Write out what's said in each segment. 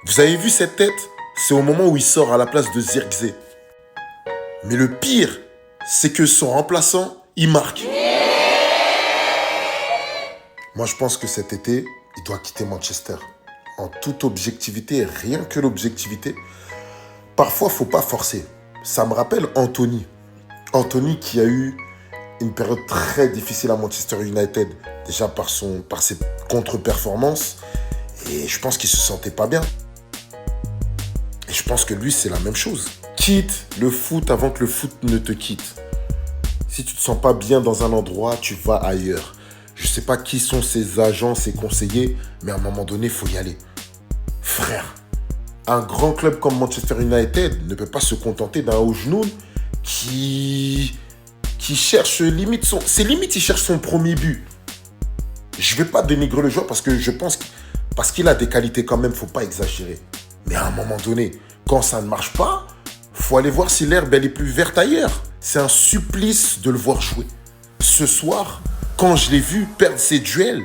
Vous avez vu cette tête? C'est au moment où il sort à la place de Zirkzee. Mais le pire, c'est que son remplaçant, il marque. Moi, je pense que cet été, il doit quitter Manchester. En toute objectivité, rien que l'objectivité. Parfois, faut pas forcer. Ça me rappelle Anthony. Anthony qui a eu une période très difficile à Manchester United. Déjà par ses contre-performances. Et je pense qu'il se sentait pas bien. Et je pense que lui, c'est la même chose. Quitte le foot avant que le foot ne te quitte. Si tu te sens pas bien dans un endroit, tu vas ailleurs. Je sais pas qui sont ses agents, ses conseillers, mais à un moment donné, il faut y aller. Frère, un grand club comme Manchester United ne peut pas se contenter d'un Oujnoun qui cherche limite son... C'est limite, il cherche son premier but. Je vais pas dénigrer le joueur parce que je pense parce qu'il a des qualités quand même, faut pas exagérer. Mais à un moment donné, quand ça ne marche pas, faut aller voir si l'herbe elle est plus verte ailleurs. C'est un supplice de le voir jouer. Ce soir, quand je l'ai vu perdre ses duels,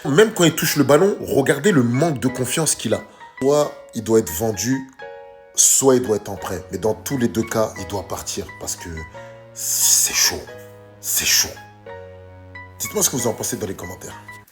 même quand il touche le ballon, regardez le manque de confiance qu'il a. Soit il doit être vendu, soit il doit être en prêt. Mais dans tous les deux cas, il doit partir parce que c'est chaud. C'est chaud. Dites-moi ce que vous en pensez dans les commentaires.